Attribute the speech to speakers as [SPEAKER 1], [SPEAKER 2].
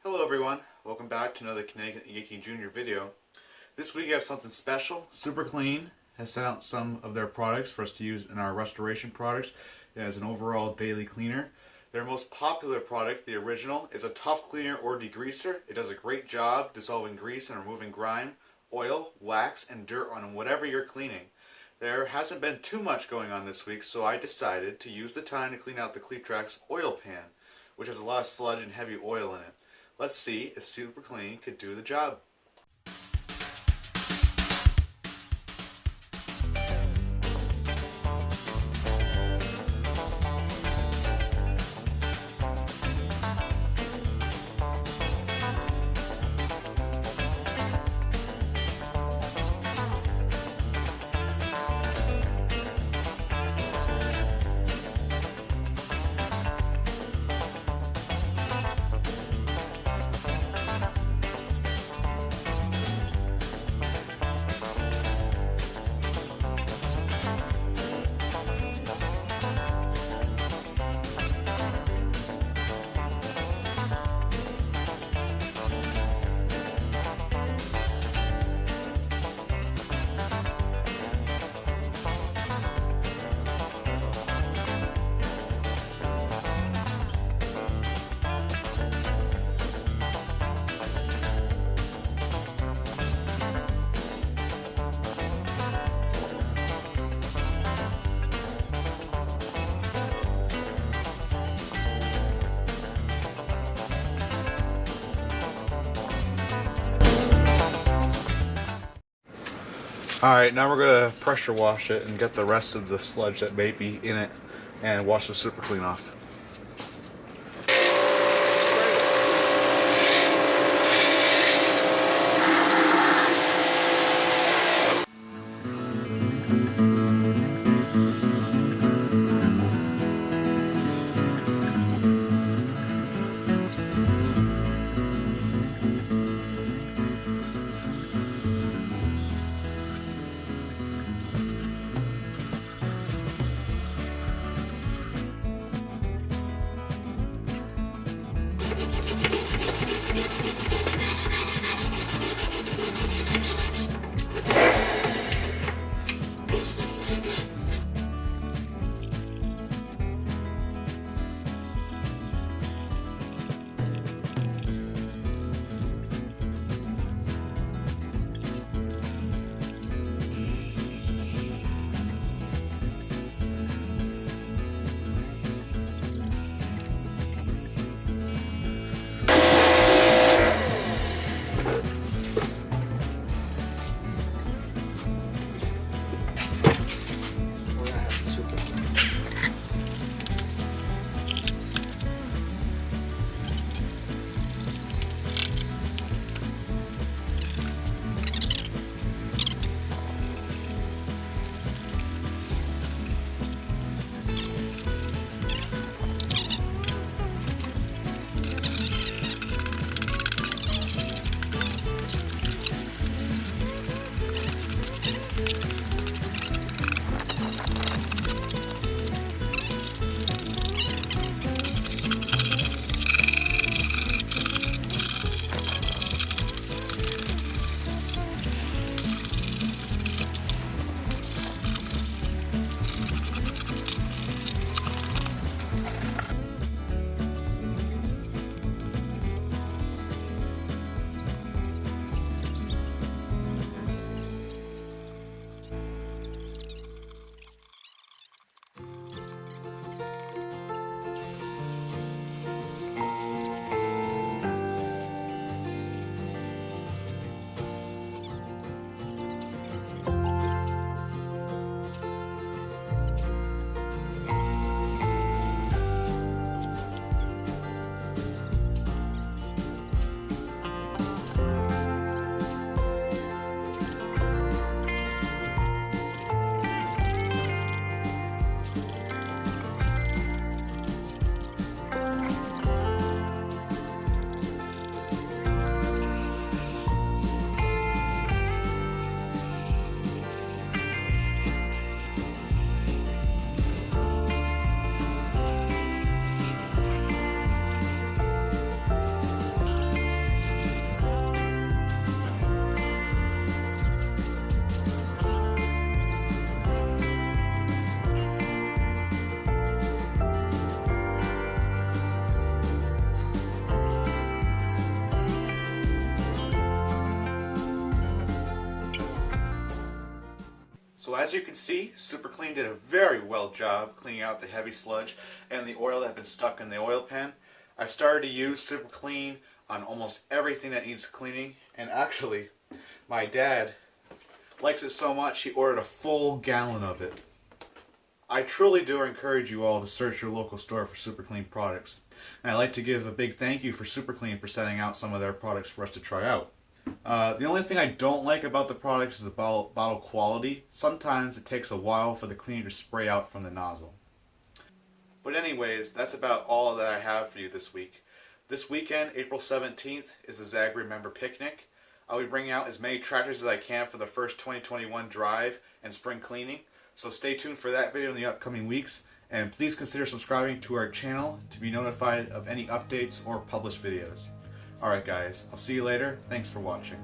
[SPEAKER 1] Hello everyone, welcome back to another Connecticut Yankee Jr. video. This week I have something special. SuperClean has sent out some of their products for us to use in our restoration products as an overall daily cleaner. Their most popular product, the original, is a tough cleaner or degreaser. It does a great job dissolving grease and removing grime, oil, wax, and dirt on whatever you're cleaning. There hasn't been too much going on this week, so I decided to use the time to clean out the Cletrac's oil pan, which has a lot of sludge and heavy oil in it. Let's see if SuperClean could do the job. Alright, now we're going to pressure wash it and get the rest of the sludge that may be in it and wash the SuperClean off. So as you can see, SuperClean did a very well job cleaning out the heavy sludge and the oil that had been stuck in the oil pan. I've started to use SuperClean on almost everything that needs cleaning, and actually, my dad likes it so much he ordered a full gallon of it. I truly do encourage you all to search your local store for SuperClean products. And I'd like to give a big thank you for SuperClean for setting out some of their products for us to try out. The only thing I don't like about the products is the bottle quality. Sometimes it takes a while for the cleaner to spray out from the nozzle. But anyways, that's about all that I have for you this week. This weekend, April 17th, is the Zag Remember Picnic. I'll be bringing out as many tractors as I can for the first 2021 drive and spring cleaning. So stay tuned for that video in the upcoming weeks. And please consider subscribing to our channel to be notified of any updates or published videos. Alright guys, I'll see you later. Thanks for watching.